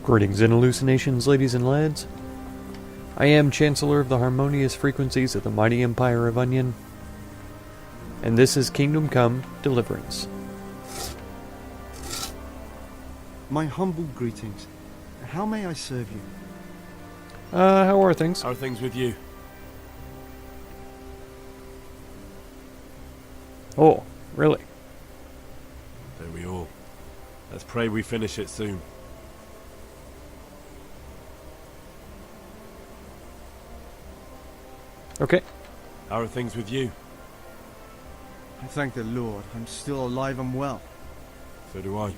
Greetings and hallucinations, ladies and lads. I am Chancellor of the harmonious frequencies of the mighty Empire of Onion, and this is Kingdom Come Deliverance. My humble greetings. How may I serve you? How are things? How are things with you? Oh, really? There we all. Let's pray we finish it soon. Okay. How are things with you? I thank the Lord, I'm still alive and well. So do I.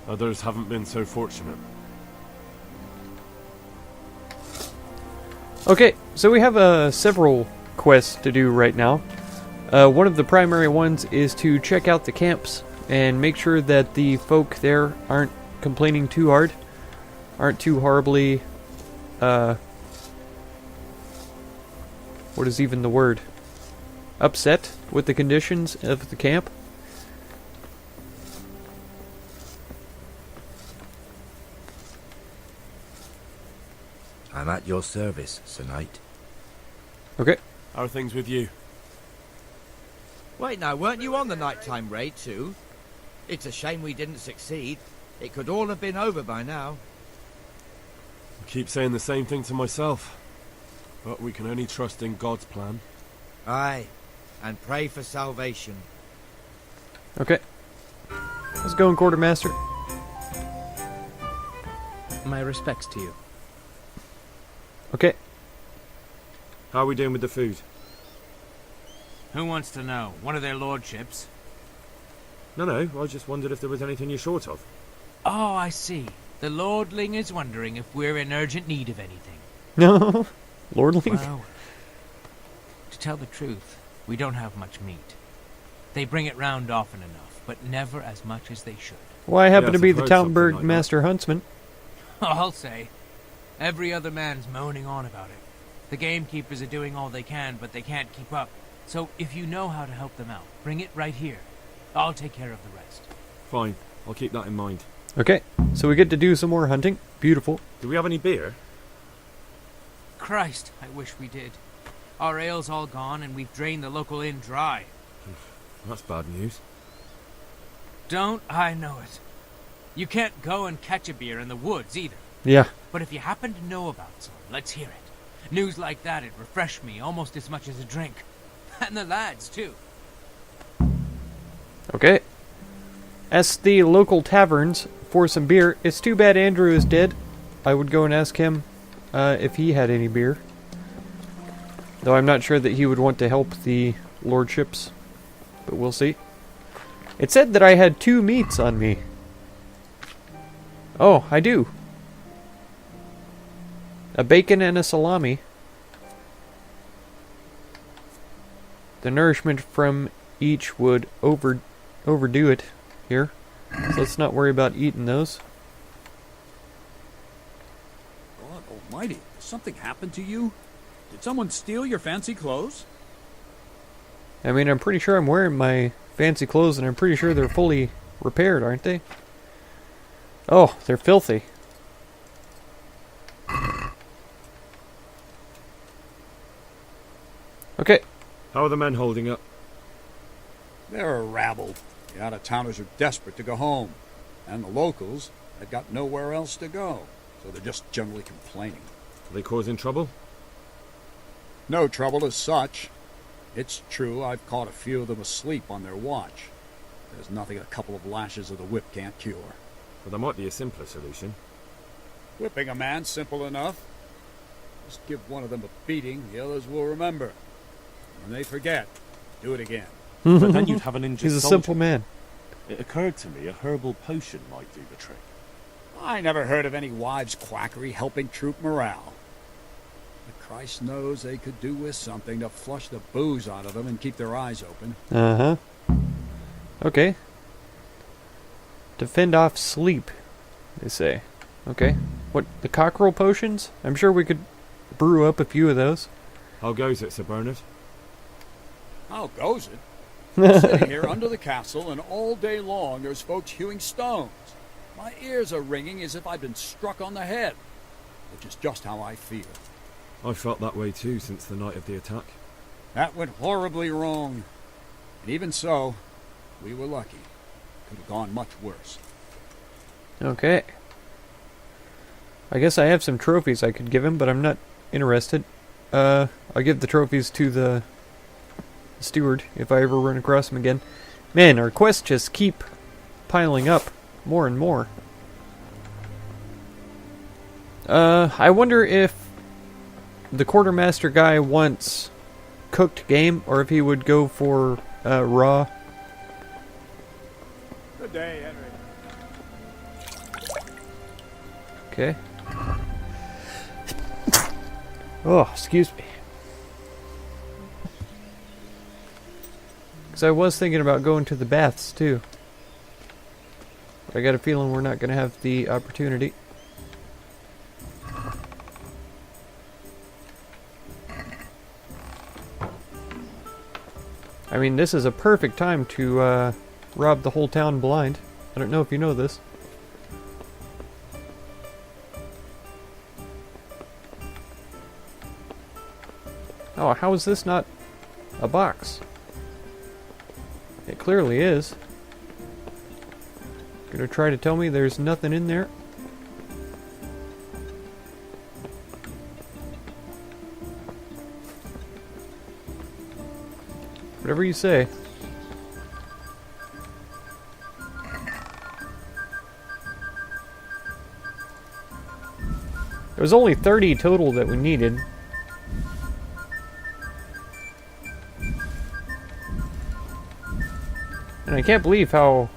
Others haven't been so fortunate. Okay, so we have several quests to do right now. One of the primary ones is to check out the camps and make sure that the folk there aren't complaining too hard, aren't too horribly, what is even the word? Upset with the conditions of the camp. I'm at your service, Sir Knight. Okay. How are things with you? Wait now, weren't you on the nighttime raid too? It's a shame we didn't succeed. It could all have been over by now. I keep saying the same thing to myself. But we can only trust in God's plan. Aye, and pray for salvation. Okay. How's it going, Quartermaster? My respects to you. Okay. How are we doing with the food? Who wants to know? One of their lordships? No, I just wondered if there was anything you're short of. Oh, I see. The lordling is wondering if we're in urgent need of anything. No. Lordling? Well, to tell the truth, we don't have much meat. They bring it round often enough, but never as much as they should. Well, I happen Yes, to be I've the heard something Talmberg like that. Master Huntsman. I'll say. Every other man's moaning on about it. The gamekeepers are doing all they can, but they can't keep up. So if you know how to help them out, bring it right here. I'll take care of the rest. Fine, I'll keep that in mind. Okay, so we get to do some more hunting. Beautiful. Do we have any beer? Christ, I wish we did. Our ale's all gone, and we've drained the local inn dry. That's bad news. Don't I know it? You can't go and catch a beer in the woods, either. Yeah. But if you happen to know about some, let's hear it. News like that'd refresh me almost as much as a drink. And the lads, too. Okay. Ask the local taverns for some beer. It's too bad Andrew is dead. I would go and ask him if he had any beer. Though I'm not sure that he would want to help the lordships. But we'll see. It said that I had 2 meats on me. Oh, I do. A bacon and a salami. The nourishment from each would overdo it here. So let's not worry about eating those. God almighty, did something happen to you? Did someone steal your fancy clothes? I mean, I'm pretty sure I'm wearing my fancy clothes and I'm pretty sure they're fully repaired, aren't they? Oh, they're filthy. Okay. How are the men holding up? They're a rabble. The out-of-towners are desperate to go home. And the locals, they've got nowhere else to go. So they're just generally complaining. Are they causing trouble? No trouble as such. It's true I've caught a few of them asleep on their watch. There's nothing a couple of lashes of the whip can't cure. Well, there might be a simpler solution. Whipping a man's simple enough. Just give one of them a beating, the others will remember. When they forget, do it again. But then you'd have an injured He's a soldier. simple man. It occurred to me a herbal potion might do the trick. I never heard of any wives' quackery helping troop morale. But Christ knows they could do with something to flush the booze out of them and keep their eyes open. Uh-huh. Okay. To fend off sleep, they say. Okay. What, the cockerel potions? I'm sure we could brew up a few of those. How goes it, Sir Bernard? How goes it? Sitting here under the castle, and all day long there's folks hewing stones. My ears are ringing as if I've been struck on the head, which is just how I feel. I felt that way too since the night of the attack. That went horribly wrong. And even so, we were lucky. Could have gone much worse. Okay. I guess I have some trophies I could give him, but I'm not interested. I'll give the trophies to the steward if I ever run across him again. Man, our quests just keep piling up more and more. I wonder if the quartermaster guy wants cooked game, or if he would go for raw. Good day, Henry. Okay. Oh, excuse me. Because I was thinking about going to the baths, too. But I got a feeling we're not going to have the opportunity. I mean, this is a perfect time to rob the whole town blind. I don't know if you know this. Oh, how is this not a box? It clearly is. Gonna try to tell me there's nothing in there? Whatever you say. There was only 30 total that we needed. And I can't believe how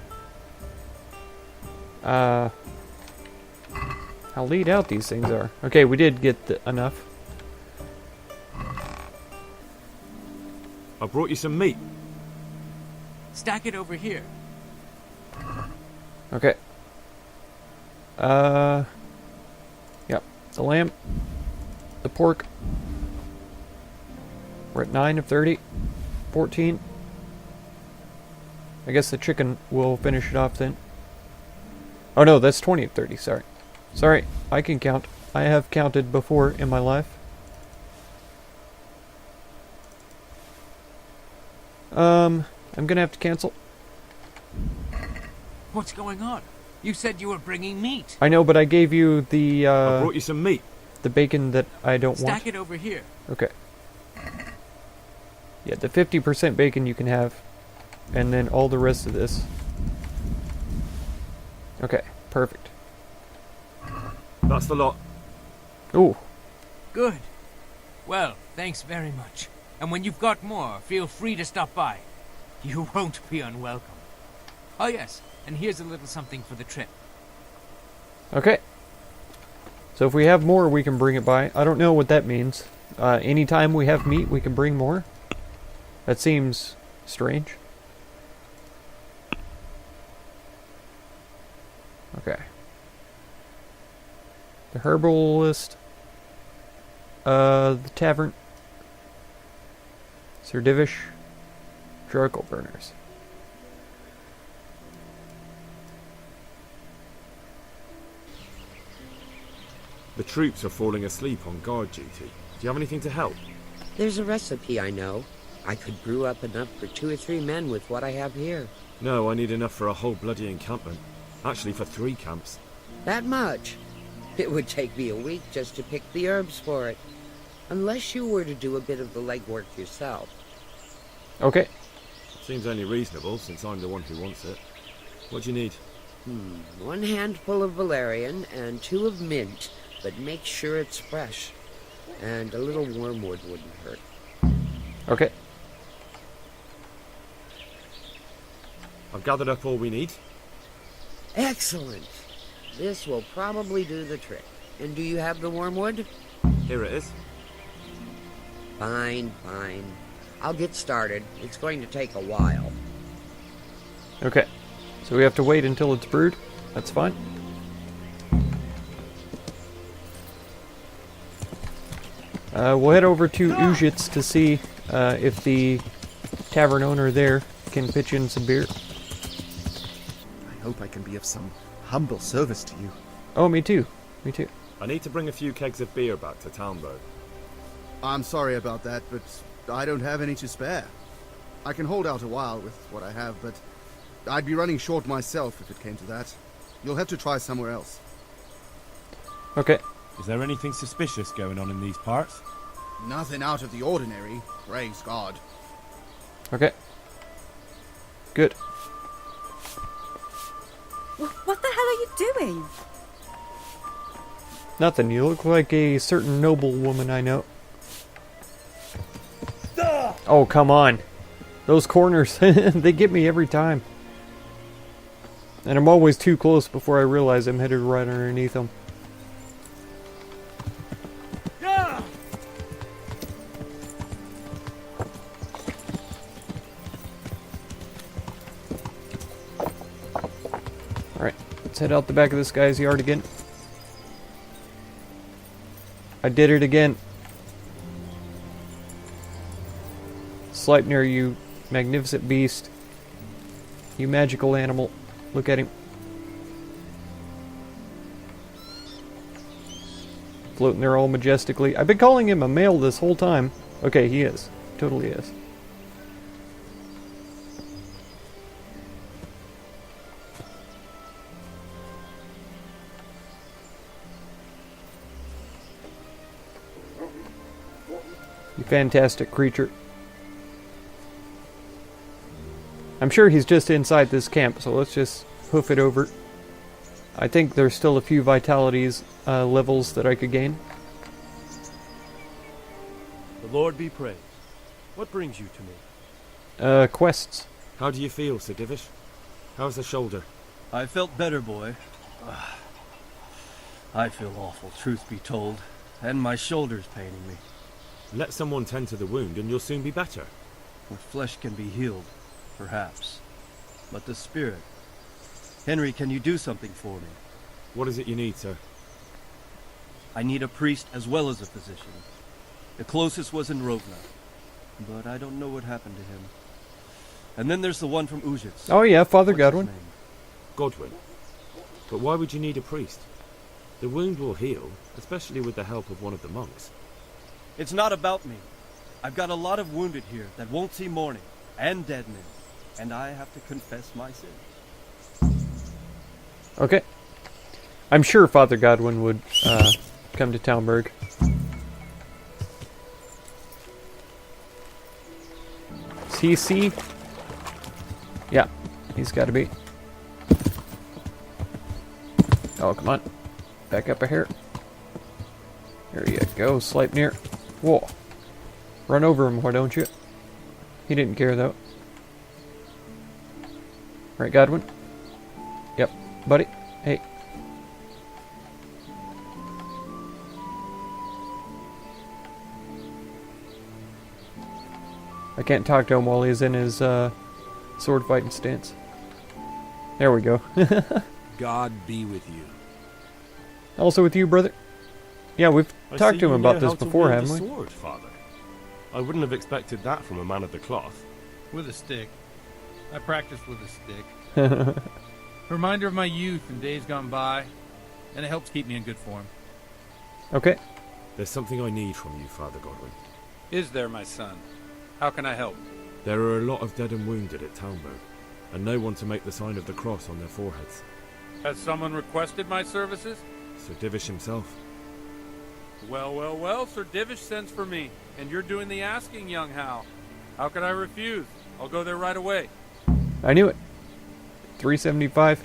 laid out these things are. Okay, we did get enough. I brought you some meat. Stack it over here. Okay. Yep. The lamb. The pork. We're at 9 of 30. 14. I guess the chicken will finish it off then. Oh no, that's 20 of 30, sorry. Sorry, I can count. I have counted before in my life. I'm gonna have to cancel. What's going on? You said you were bringing meat. I know, but I gave you the, I brought you some meat. the bacon that I don't want. Stack it over here. Okay. Yeah, the 50% bacon you can have. And then all the rest of this. Okay, perfect. That's the lot. Ooh. Good. Well, thanks very much. And when you've got more, feel free to stop by. You won't be unwelcome. Oh yes, and here's a little something for the trip. Okay. So if we have more, we can bring it by. I don't know what that means. Anytime we have meat, we can bring more? That seems strange. Okay. The herbalist. The tavern. Sir Divish. Charcoal burners. The troops are falling asleep on guard duty. Do you have anything to help? There's a recipe I know. I could brew up enough for 2 or 3 men with what I have here. No, I need enough for a whole bloody encampment. Actually, for 3 camps. That much? It would take me a week just to pick the herbs for it. Unless you were to do a bit of the legwork yourself. Okay. Seems only reasonable, since I'm the one who wants it. What do you need? 1 handful of valerian and 2 of mint, but make sure it's fresh. And a little wormwood wouldn't hurt. Okay. I've gathered up all we need. Excellent. This will probably do the trick. And do you have the wormwood? Here it is. Fine, fine. I'll get started. It's going to take a while. Okay. So we have to wait until it's brewed. That's fine. We'll head over to Ujit's to see if the tavern owner there can pitch in some beer. I hope I can be of some humble service to you. Oh, me too. Me too. I need to bring a few kegs of beer back to town, though. I'm sorry about that, but I don't have any to spare. I can hold out a while with what I have, but I'd be running short myself if it came to that. You'll have to try somewhere else. Okay. Is there anything suspicious going on in these parts? Nothing out of the ordinary, praise God. Okay. Good. What the hell are you doing? Nothing. You look like a certain noble woman I know. Oh, come on. Those corners, they get me every time. And I'm always too close before I realize I'm headed right underneath them. Alright, let's head out the back of this guy's yard again. I did it again. Sleipnir, you magnificent beast. You magical animal. Look at him. Floating there all majestically. I've been calling him a male this whole time. Okay, he is. Totally is. You fantastic creature. I'm sure he's just inside this camp, so let's just hoof it over. I think there's still a few vitalities levels that I could gain. The Lord be praised. What brings you to me? Quests. How do you feel, Sir Divish? How's the shoulder? I felt better, boy. I feel awful, truth be told. And my shoulder's paining me. Let someone tend to the wound and you'll soon be better. The flesh can be healed, perhaps. But the spirit... Henry, can you do something for me? What is it you need, sir? I need a priest as well as a physician. The closest was in Rovna, but I don't know what happened to him. And then there's the one from Ujits. Oh yeah, Father What's his Godwin. name? Godwin. But why would you need a priest? The wound will heal, especially with the help of one of the monks. It's not about me. I've got a lot of wounded here that won't see morning, and dead men, and I have to confess my sin. Okay. I'm sure Father Godwin would come to Talmberg. Is he C? Yeah, he's got to be. Oh, come on. Back up a hair. There you go, Sleipnir. Whoa. Run over him, why don't you? He didn't care, though. Right, Godwin? Yep. Buddy? Hey. I can't talk to him while he's in his sword fighting stance. There we go. God be with you. Also with you, brother. Yeah, we've talked to him about this before, haven't we? Sword, Father. I wouldn't have expected that from a man of the cloth. With a stick. I practice with a stick. Reminder of my youth and days gone by, and it helps keep me in good form. Okay. There's something I need from you, Father Godwin. Is there, my son? How can I help? There are a lot of dead and wounded at Talmberg, and no one to make the sign of the cross on their foreheads. Has someone requested my services? Sir Divish himself. Well, Sir Divish sends for me, and you're doing the asking, young Hal. How could I refuse? I'll go there right away. I knew it. 375.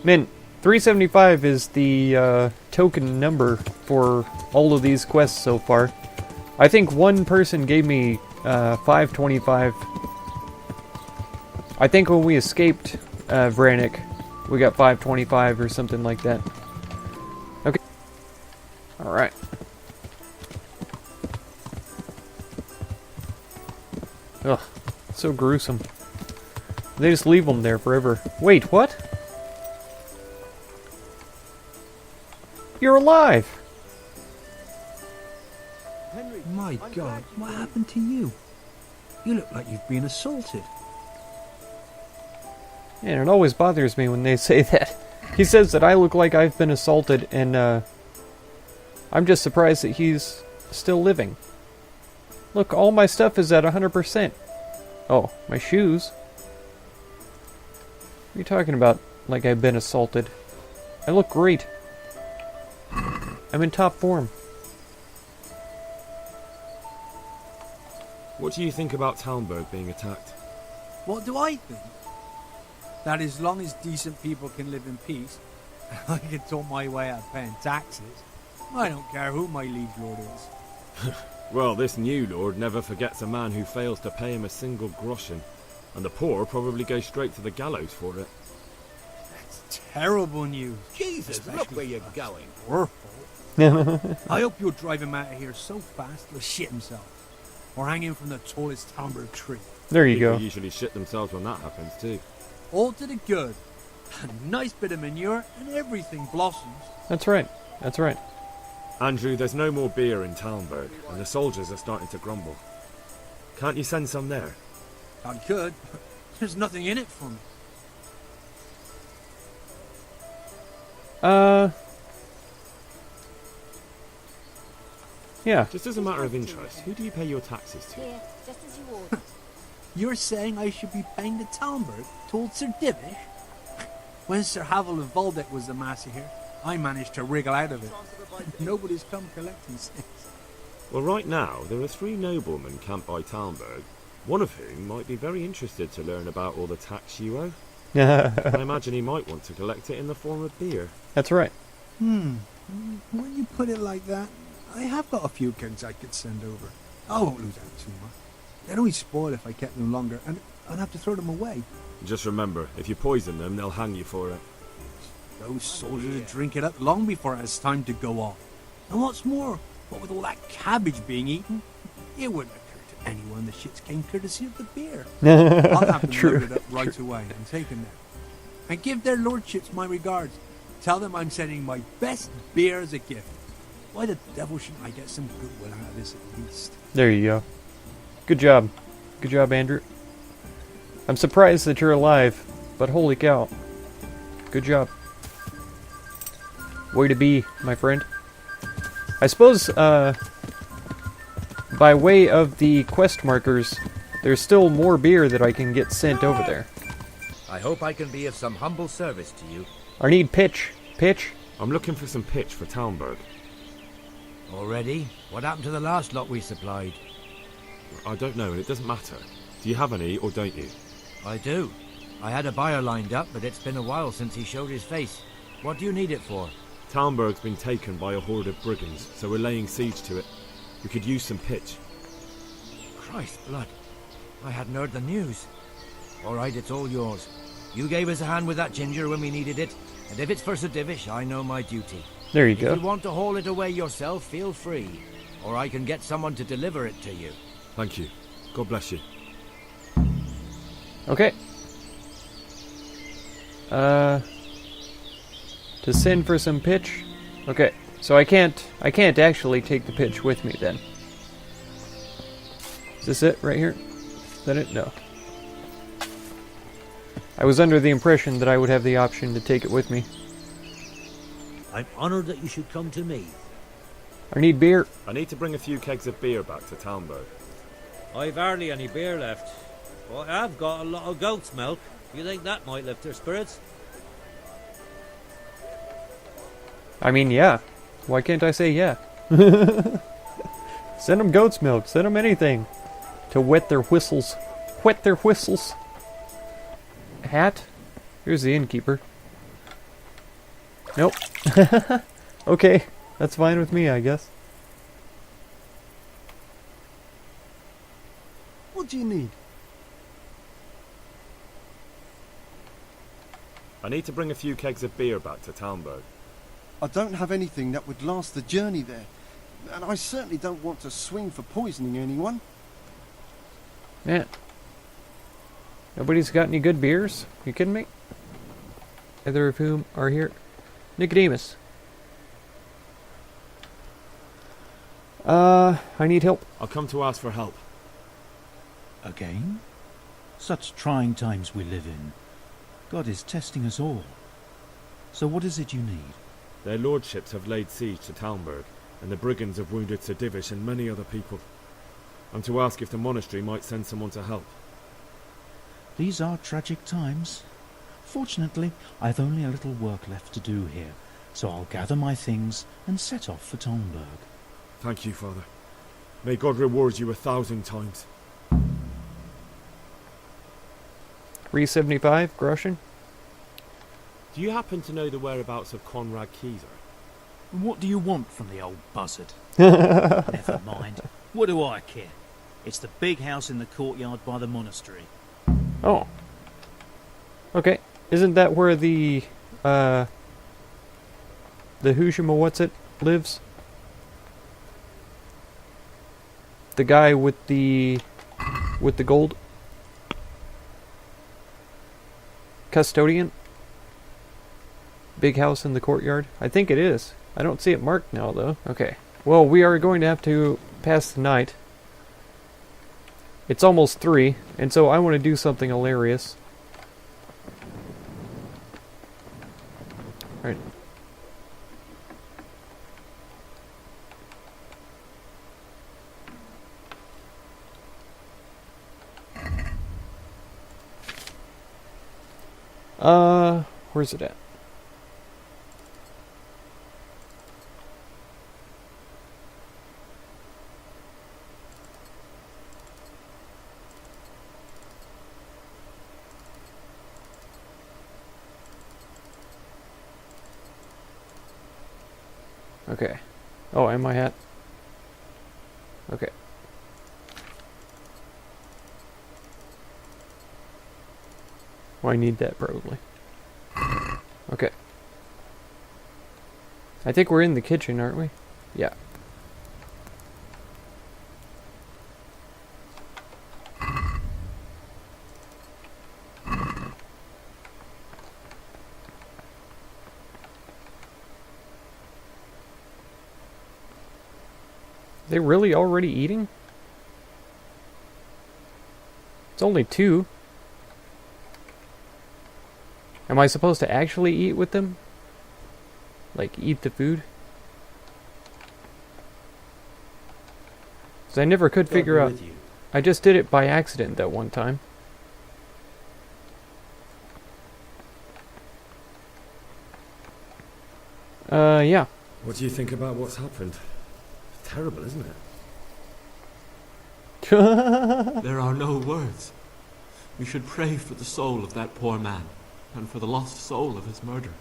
Man, 375 is the token number for all of these quests so far. I think one person gave me 525. I think when we escaped Vranik, we got 525 or something like that. Okay. Alright. Ugh, so gruesome. They just leave them there forever. Wait, what? You're alive! Henry, My God, what happened to you? You look like you've been assaulted. Man, it always bothers me when they say that. He says that I look like I've been assaulted, and I'm just surprised that he's still living. Look, all my stuff is at 100%. Oh, my shoes? What are you talking about, like I've been assaulted? I look great. I'm in top form. What do you think about Talmberg being attacked? What do I think? That as long as decent people can live in peace, I can talk my way out of paying taxes. I don't care who my liege lord is. Well, this new lord never forgets a man who fails to pay him a single groschen, and the poor probably go straight to the gallows for it. That's terrible news. Jesus, look where you're going. I hope you'll drive him out of here so fast he'll shit himself. Or hang him from the tallest Talmberg tree. There you People go. usually shit themselves when that happens too. All to the good. A nice bit of manure and everything blossoms. That's right. That's right. Andrew, there's no more beer in Talmberg, and the soldiers are starting to grumble. Can't you send some there? I could, but there's nothing in it for me. Yeah. Just as a matter of interest, who do you pay your taxes to? Here, just as you ordered. You're saying I should be paying the Talmberg told Sir Divish? When Sir Havel of Waldeck was the master here, I managed to wriggle out of it. Nobody's come collecting since. Well, right now, there are 3 noblemen camped by Talmberg, one of whom might be very interested to learn about all the tax you owe. I imagine he might want to collect it in the form of beer. That's right. When you put it like that, I have got a few kegs I could send over. I won't lose out too much. They'd only spoil if I kept them longer, and I'd have to throw them away. Just remember, if you poison them, they'll hang you for it. Those soldiers would drink it up long before it has time to go off. And what's more, what with all that cabbage being eaten, it wouldn't occur to anyone the shits came courtesy of the beer. I'll have them loaded up right away and taken there. And give their lordships my regards. Tell them I'm sending my best beer as a gift. Why the devil shouldn't I get some goodwill out of this at least? There you go. Good job. Good job, Andrew. I'm surprised that you're alive, but holy cow. Good job. Way to be, my friend. I suppose, by way of the quest markers, there's still more beer that I can get sent over there. I hope I can be of some humble service to you. I need pitch. Pitch? I'm looking for some pitch for Talmberg. Already? What happened to the last lot we supplied? I don't know, and it doesn't matter. Do you have any, or don't you? I do. I had a buyer lined up, but it's been a while since he showed his face. What do you need it for? Talmberg's been taken by a horde of brigands, so we're laying siege to it. We could use some pitch. Christ blood. I hadn't heard the news. All right, it's all yours. You gave us a hand with that ginger when we needed it, and if it's for Sir Divish, I know my duty. There you go. If you want to haul it away yourself, feel free. Or I can get someone to deliver it to you. Thank you. God bless you. Okay. To send for some pitch? Okay, so I can't actually take the pitch with me then. Is this it right here? Is that it? No. I was under the impression that I would have the option to take it with me. I'm honored that you should come to me. I need beer. I need to bring a few kegs of beer back to Talmberg. I've hardly any beer left, but I have got a lot of goat's milk. You think that might lift their spirits? I mean, yeah. Why can't I say yeah? Send them goat's milk. Send them anything. To wet their whistles. Wet their whistles. Hat? Here's the innkeeper. Nope. Okay. That's fine with me, I guess. What do you need? I need to bring a few kegs of beer back to Talmberg. I don't have anything that would last the journey there. And I certainly don't want to swing for poisoning anyone. Yeah. Nobody's got any good beers? You kidding me? Either of whom are here? Nicodemus. I need help. I'll come to ask for help. Again? Such trying times we live in. God is testing us all. So what is it you need? Their lordships have laid siege to Talmberg, and the brigands have wounded Sir Divish and many other people. I'm to ask if the monastery might send someone to help. These are tragic times. Fortunately, I've only a little work left to do here, so I'll gather my things and set off for Talmberg. Thank you, Father. May God reward you 1,000 times. 375 groschen. Do you happen to know the whereabouts of Conrad Kieser? What do you want from the old buzzard? Never mind. What do I care? It's the big house in the courtyard by the monastery. Oh. Okay. Isn't that where the Hushima what's-it lives? The guy with the gold? Custodian? Big house in the courtyard? I think it is. I don't see it marked now, though. Okay. Well, we are going to have to pass the night. It's almost 3, and so I want to do something hilarious. Right. Where's it at? Okay. Oh, and my hat. Okay. Well, I need that probably. Okay. I think we're in the kitchen, aren't we? Yeah. They really already eating? It's only 2. Am I supposed to actually eat with them? Like, eat the food? Because I never could figure out... I just did it by accident that one time. Yeah. What do you think about what's happened? Terrible, isn't it? There are no words. We should pray for the soul of that poor man, and for the lost soul of his murderer.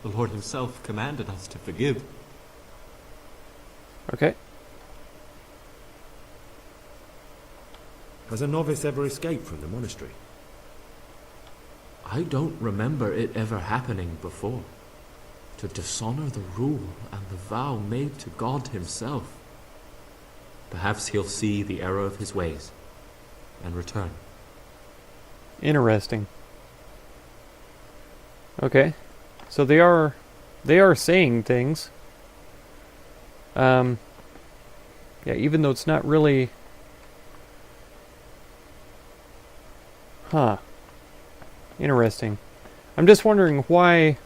The Lord himself commanded us to forgive. Okay. Has a novice ever escaped from the monastery? I don't remember it ever happening before. To dishonor the rule and the vow made to God himself. Perhaps he'll see the error of his ways and return. Interesting. Okay. So they are saying things. Yeah, even though it's not really... Huh. Interesting. I'm just wondering why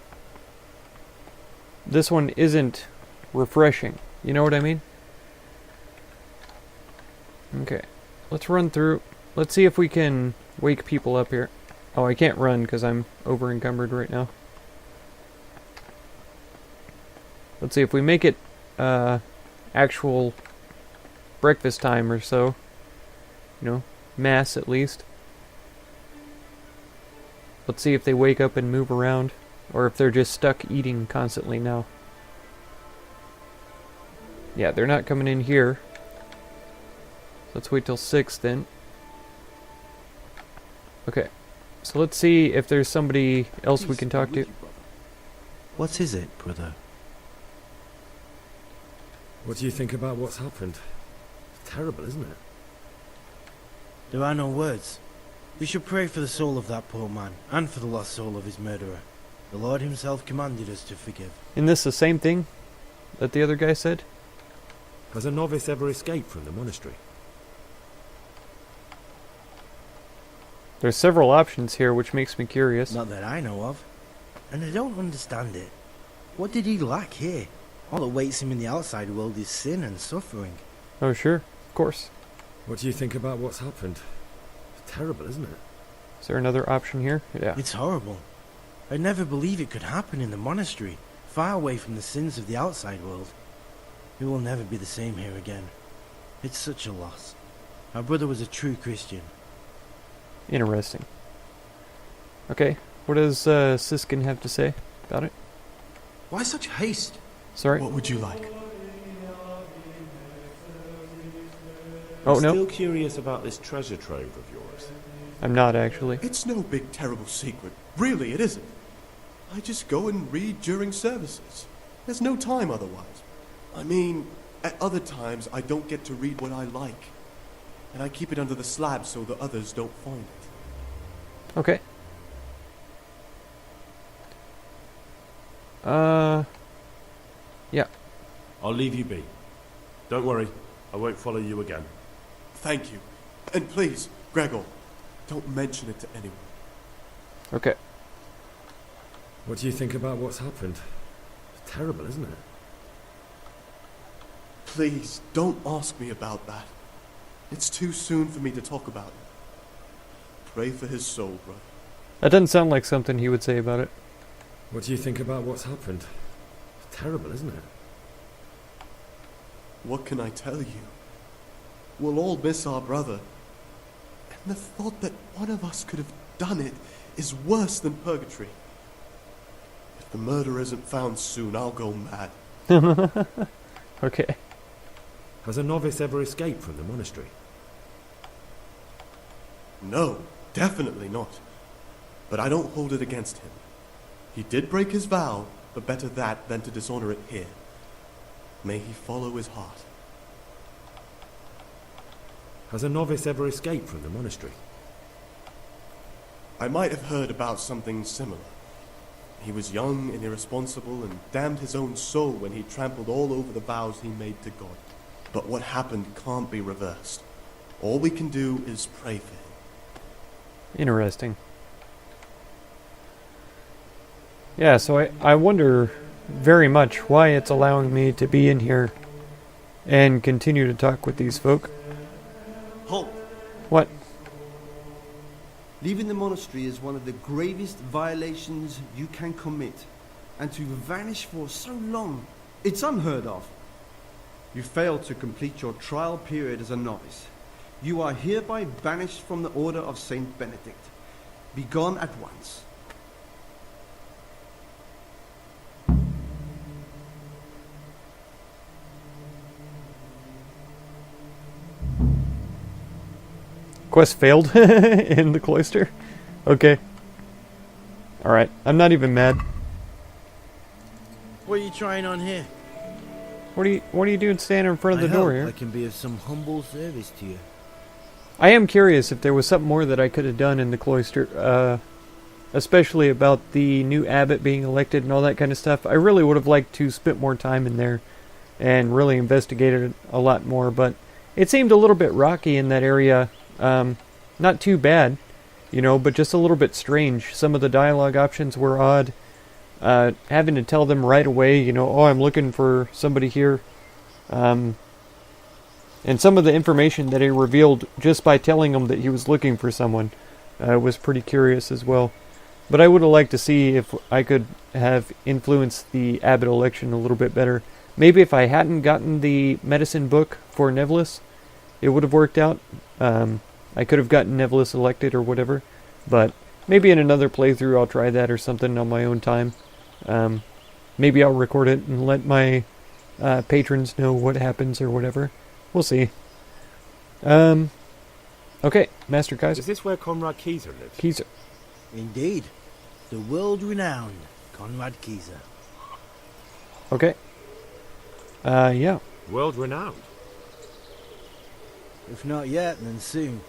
this one isn't refreshing. You know what I mean? Okay. Let's run through. Let's see if we can wake people up here. Oh, I can't run because I'm over encumbered right now. Let's see if we make it actual breakfast time or so. You know, mass at least. Let's see if they wake up and move around, or if they're just stuck eating constantly now. Yeah, they're not coming in here. Let's wait till 6 then. Okay, so let's see if there's somebody else we can talk to. What is it, brother? What do you think about what's happened? Terrible, isn't it? There are no words. We should pray for the soul of that poor man, and for the lost soul of his murderer. The Lord himself commanded us to forgive. Isn't this the same thing that the other guy said? Has a novice ever escaped from the monastery? There's several options here, which makes me curious. Not that I know of. and I don't understand it. What did he lack here? All that waits him in the outside world is sin and suffering. Oh, sure. Of course. What do you think about what's happened? It's terrible, isn't it? Is there another option here? Yeah. It's horrible. I'd never believe it could happen in the monastery, far away from the sins of the outside world. It will never be the same here again. It's such a loss. Our brother was a true Christian. Interesting. Okay, what does Siskin have to say about it? Why such haste? Sorry? What would you like? Oh, I'm no. still curious about this treasure trove of yours. I'm not, actually. It's no big, terrible secret. Really, it isn't. I just go and read during services. There's no time otherwise. I mean, at other times, I don't get to read what I like. And I keep it under the slab so the others don't find it. Okay. Yeah. I'll leave you be. Don't worry, I won't follow you again. Thank you. And please, Gregor, don't mention it to anyone. Okay. What do you think about what's happened? It's terrible, isn't it? Please, don't ask me about that. It's too soon for me to talk about it. Pray for his soul, brother. That doesn't sound like something he would say about it. What do you think about what's happened? It's terrible, isn't it? What can I tell you? We'll all miss our brother. And the thought that one of us could have done it is worse than purgatory. If the murderer isn't found soon, I'll go mad. Okay. Has a novice ever escaped from the monastery? No, definitely not. But I don't hold it against him. He did break his vow, but better that than to dishonor it here. May he follow his heart. Has a novice ever escaped from the monastery? I might have heard about something similar. He was young and irresponsible and damned his own soul when he trampled all over the vows he made to God. But what happened can't be reversed. All we can do is pray for him. Interesting. Yeah, so I wonder very much why it's allowing me to be in here and continue to talk with these folk. Halt! What? Leaving the monastery is one of the gravest violations you can commit, and to vanish for so long, it's unheard of. You failed to complete your trial period as a novice. You are hereby banished from the order of Saint Benedict. Be gone at once. Quest failed in the cloister? Okay. Alright, I'm not even mad. What are you trying on here? What are you doing standing in front of the door here? I can be of some humble service to you. I am curious if there was something more that I could have done in the cloister, especially about the new abbot being elected and all that kind of stuff. I really would have liked to spend more time in there and really investigated it a lot more, but it seemed a little bit rocky in that area. Not too bad, you know, but just a little bit strange. Some of the dialogue options were odd. Having to tell them right away, you know, oh, I'm looking for somebody here. And some of the information that he revealed just by telling them that he was looking for someone was pretty curious as well. But I would have liked to see if I could have influenced the abbot election a little bit better. Maybe if I hadn't gotten the medicine book for Nevelis, it would have worked out. I could have gotten Nevelis elected or whatever. But maybe in another playthrough I'll try that or something on my own time. Maybe I'll record it and let my patrons know what happens or whatever. We'll see. Okay, Master Kaiser. Is this where Conrad Kieser lives? Kieser. Indeed. The world-renowned Conrad Kieser. Okay. Yeah. World-renowned? If not yet, then soon.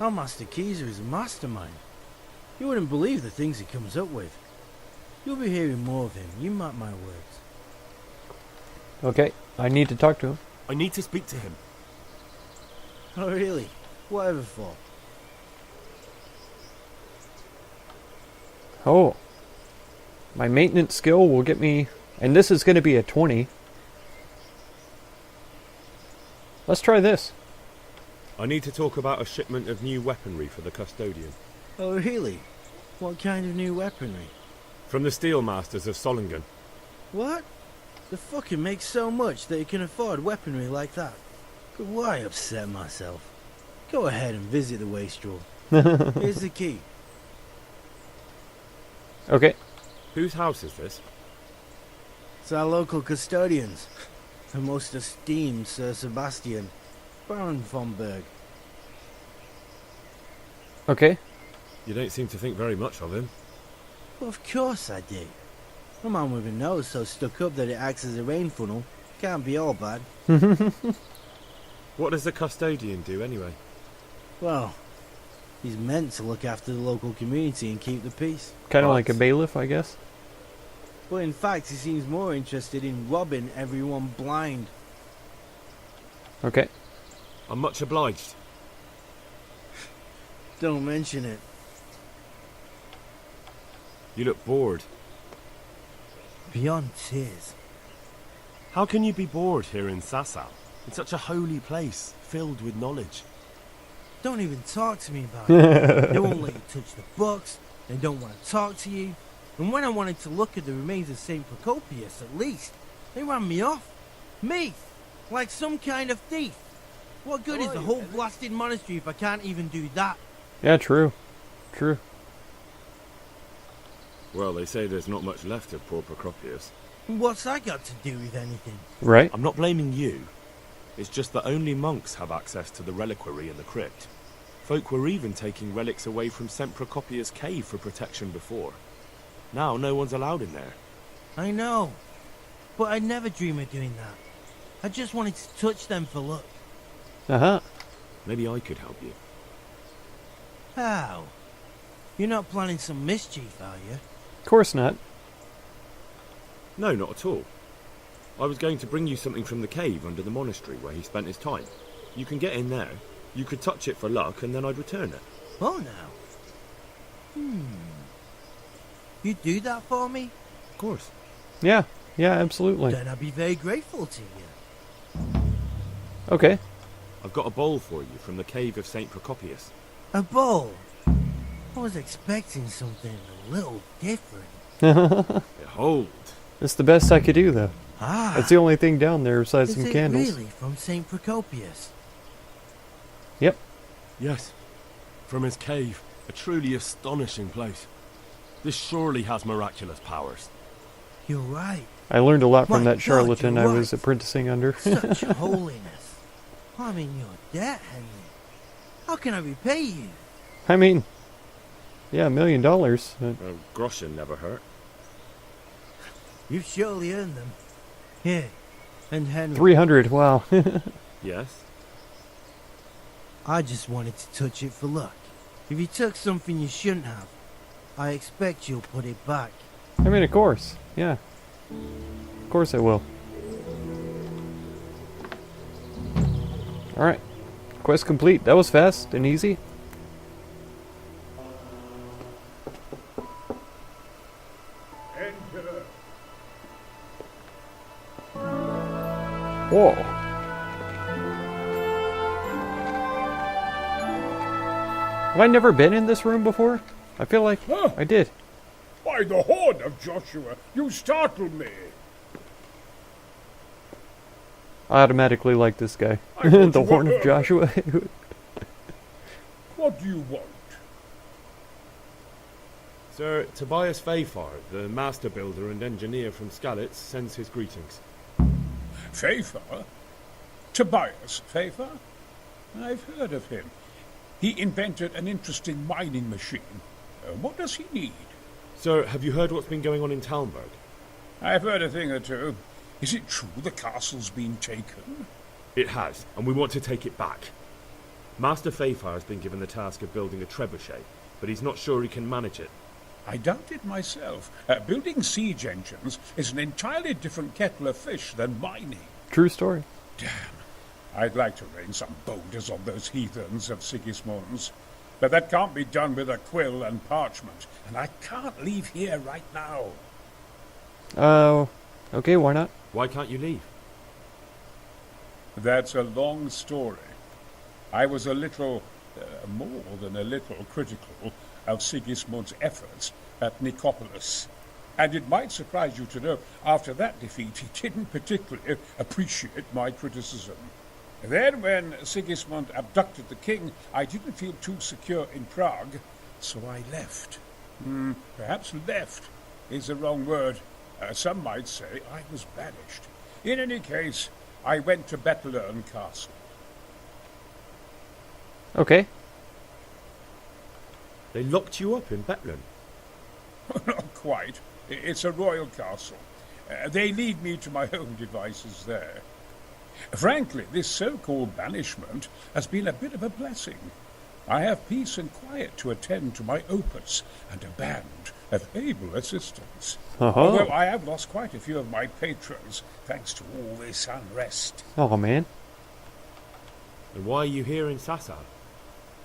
Our Master Kieser is a mastermind. You wouldn't believe the things he comes up with. You'll be hearing more of him, you mark my words. Okay, I need to talk to him. I need to speak to him. Oh, really? Whatever for? Oh. My maintenance skill will get me... And this is going to be a 20. Let's try this. I need to talk about a shipment of new weaponry for the custodian. Oh, really? What kind of new weaponry? From the Steelmasters of Solingen. What? The fucking makes so much that you can afford weaponry like that. But why upset myself? Go ahead and visit the wastrel. Here's the key. Okay. Whose house is this? It's our local custodians. The most esteemed Sir Sebastian, Baron von Berg. Okay. You don't seem to think very much of him. Well, of course I do. A man with a nose so stuck up that it acts as a rain funnel can't be all bad. What does the custodian do anyway? Well, he's meant to look after the local community and keep the peace. Kind of like a bailiff, I guess. But in fact, he seems more interested in robbing everyone blind. Okay. I'm much obliged. Don't mention it. You look bored. Beyond tears. How can you be bored here in Sasau? It's such a holy place, filled with knowledge. Don't even talk to me about it. They won't let you touch the books. They don't want to talk to you. And when I wanted to look at the remains of St. Procopius, at least, they ran me off. Me! Like some kind of thief. What good is the whole blasted monastery if I can't even do that? Yeah, true. True. Well, they say there's not much left of poor Procopius. What's that got to do with anything? Right. I'm not blaming you. It's just that only monks have access to the reliquary in the crypt. Folk were even taking relics away from St. Procopius' cave for protection before. Now no one's allowed in there. I know. But I'd never dream of doing that. I just wanted to touch them for luck. Uh-huh. Maybe I could help you. How? You're not planning some mischief, are you? Of course not. No, not at all. I was going to bring you something from the cave under the monastery where he spent his time. You can get in there, you could touch it for luck, and then I'd return it. Oh, now. You'd do that for me? Of course. Yeah, absolutely. Then I'd be very grateful to you. Okay. I've got a bowl for you from the cave of St. Procopius. A bowl? I was expecting something a little different. Behold. It's the best I could do, though. Ah. That's the only thing down there besides Is some it candles. really from St. Procopius? Yep. Yes. From his cave. A truly astonishing place. This surely has miraculous powers. You're right. I learned a lot from My that God, charlatan you're I was right. apprenticing under. Such holiness. I'm in your debt, Henry. How can I repay you? I mean, yeah, $1 million. A groschen never hurt. You've surely earned them. Here, and Henry. 300, wow. Yes? I just wanted to touch it for luck. If you took something you shouldn't have, I expect you'll put it back. I mean, of course. Yeah. Of course I will. Alright. Quest complete. That was fast and easy. Whoa. Have I never been in this room before? I feel like I did. By the horn of Joshua, you startle me. I automatically like this guy. I thought The you Horn were- of Joshua. What do you want? Sir Tobias Fayfar, the master builder and engineer from Skalitz, sends his greetings. Fayfar? Tobias Fayfar? I've heard of him. He invented an interesting mining machine. What does he need? Sir, have you heard what's been going on in Talmberg? I've heard a thing or two. Is it true the castle's been taken? It has, and we want to take it back. Master Fayfar has been given the task of building a trebuchet, but he's not sure he can manage it. I doubt it myself. Building siege engines is an entirely different kettle of fish than mining. True story. Damn. I'd like to rain some boulders on those heathens of Sigismund's. But that can't be done with a quill and parchment, and I can't leave here right now. Oh, okay, why not? Why can't you leave? That's a long story. I was a little, more than a little, critical of Sigismund's efforts at Nicopolis. And it might surprise you to know, after that defeat, he didn't particularly appreciate my criticism. Then, when Sigismund abducted the king, I didn't feel too secure in Prague, so I left. Perhaps left is the wrong word. Some might say I was banished. In any case, I went to Bettelern Castle. Okay. They locked you up in Bettelern? Not quite. It's a royal castle. They leave me to my own devices there. Frankly, this so-called banishment has been a bit of a blessing. I have peace and quiet to attend to my opus and a band of able assistants. Although I have lost quite a few of my patrons thanks to all this unrest. Oh, man. And why are you here in Sasau?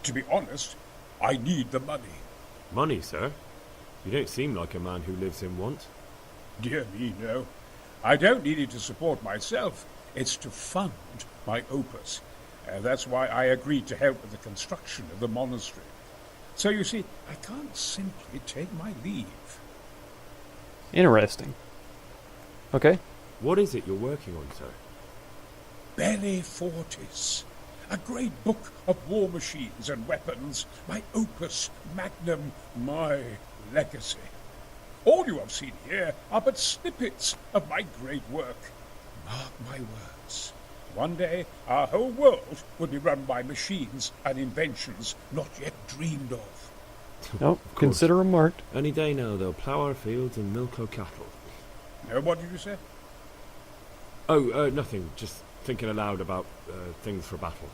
To be honest, I need the money. Money, sir? You don't seem like a man who lives in want. Dear me, no. I don't need it to support myself. It's to fund my opus. That's why I agreed to help with the construction of the monastery. So you see, I can't simply take my leave. Interesting. Okay. What is it you're working on, sir? Belli Fortis. A great book of war machines and weapons. My opus magnum, my legacy. All you have seen here are but snippets of my great work. Mark my words. One day, our whole world will be run by machines and inventions not yet dreamed of. Nope, consider them marked. Any day now, they'll plough our fields and milk our cattle. What did you say? Oh, nothing. Just thinking aloud about things for battle.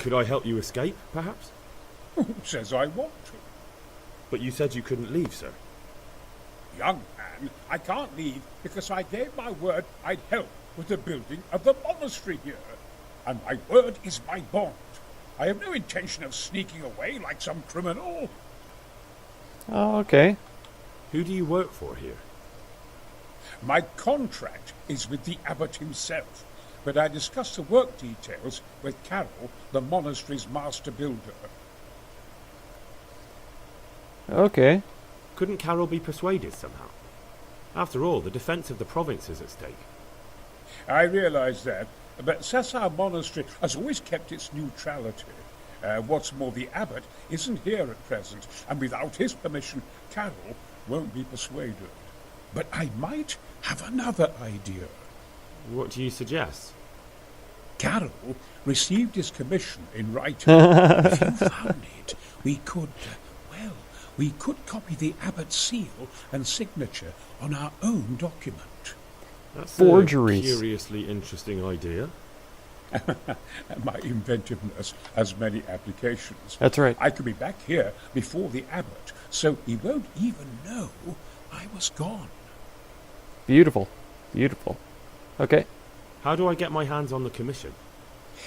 Could I help you escape, perhaps? Who says I want to? But you said you couldn't leave, sir. Young man, I can't leave because I gave my word I'd help with the building of the monastery here. And my word is my bond. I have no intention of sneaking away like some criminal. Oh, okay. Who do you work for here? My contract is with the abbot himself, but I discussed the work details with Carol, the monastery's master builder. Okay. Couldn't Carol be persuaded somehow? After all, the defence of the province is at stake. I realize that, but Sasau Monastery has always kept its neutrality. What's more, the abbot isn't here at present, and without his permission, Carol won't be persuaded. But I might have another idea. What do you suggest? Carol received his commission in writing. If you found it, we could copy the abbot's seal and signature on our own document. That's forgeries. A curiously interesting idea. My inventiveness has many applications. That's right. I could be back here before the abbot, so he won't even know I was gone. Beautiful. Beautiful. Okay. How do I get my hands on the commission?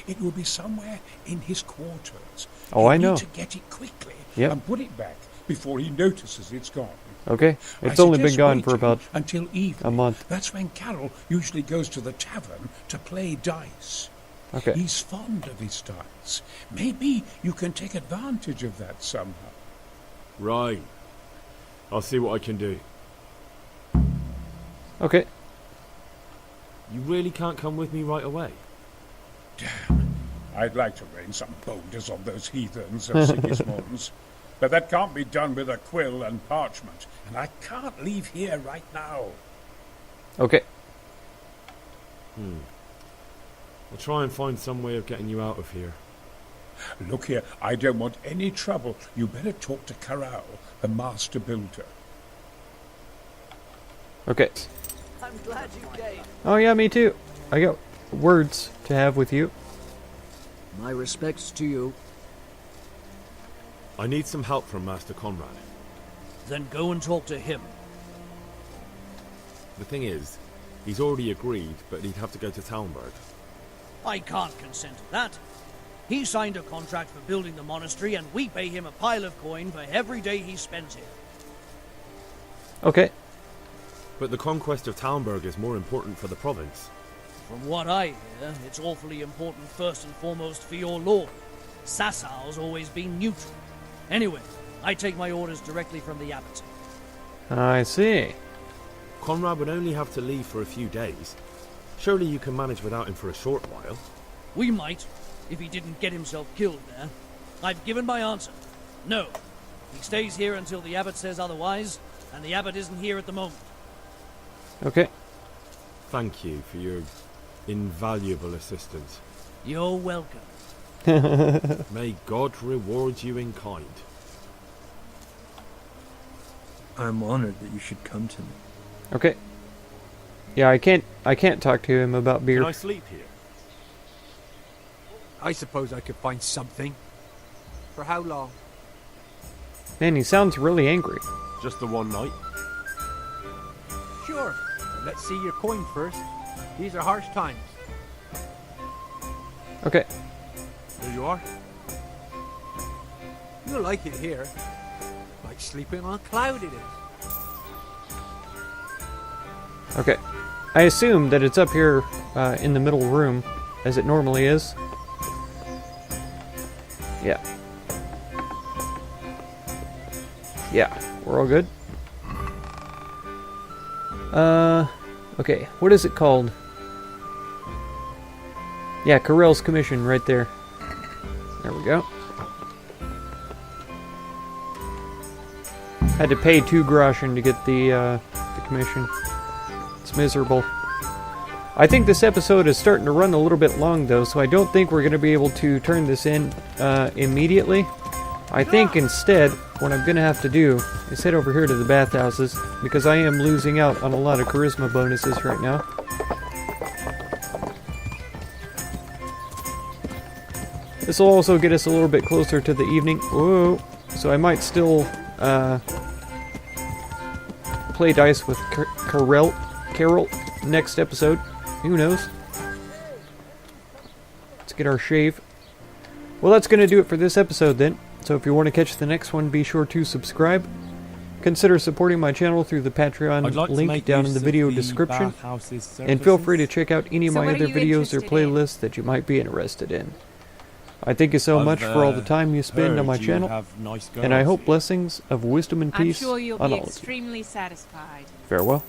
It will be somewhere in his quarters. Oh, I know. Need to get it quickly Yep. and put it back before he notices it's gone. Okay. It's I only been suggest gone for waiting about until evening. a month. That's when Carol usually goes to the tavern to play dice. Okay. He's fond of his dice. Maybe you can take advantage of that somehow. Right. I'll see what I can do. Okay. You really can't come with me right away? Damn. I'd like to rain some boulders on those heathens of Sigismund's. But that can't be done with a quill and parchment, and I can't leave here right now. Okay. I'll try and find some way of getting you out of here. Look here, I don't want any trouble. You better talk to Carol, the master builder. Okay. I'm glad you came. Oh yeah, me too. I got words to have with you. My respects to you. I need some help from Master Conrad. Then go and talk to him. The thing is, he's already agreed, but he'd have to go to Talmberg. I can't consent to that. He signed a contract for building the monastery, and we pay him a pile of coin for every day he spends here. Okay. But the conquest of Talmberg is more important for the province. From what I hear, it's awfully important first and foremost for your lord. Sasau's always been neutral. Anyway, I take my orders directly from the abbot. I see. Conrad would only have to leave for a few days. Surely you can manage without him for a short while. We might, if he didn't get himself killed there. I've given my answer. No. He stays here until the abbot says otherwise, and the abbot isn't here at the moment. Okay. Thank you for your invaluable assistance. You're welcome. May God reward you in kind. I'm honored that you should come to me. Okay. Yeah, I can't talk to him about beer. Can I sleep here? I suppose I could find something. For how long? Man, he sounds really angry. Just the one night? Sure. Let's see your coin first. These are harsh times. Okay. Here you are. You'll like it here. Like sleeping on a cloud it is. Okay. I assume that it's up here in the middle room, as it normally is. Yeah. Yeah, we're all good. Okay, what is it called? Yeah, Carell's commission right there. There we go. Had to pay 2 groschen to get the commission. It's miserable. I think this episode is starting to run a little bit long though, so I don't think we're going to be able to turn this in immediately. I think instead, what I'm going to have to do is head over here to the bathhouses, because I am losing out on a lot of charisma bonuses right now. This will also get us a little bit closer to the evening. Whoa! So I might still play dice with Carol next episode. Who knows? Let's get our shave. Well, that's going to do it for this episode then. So if you want to catch the next one, be sure to subscribe. Consider supporting my channel through the Patreon link down in the video description. And feel free to check out any of my other videos or playlists that you might be interested in. I thank you so much for all the time you spend on my channel, and I hope blessings of wisdom and peace I'm sure you'll on be all of you. extremely satisfied. Farewell.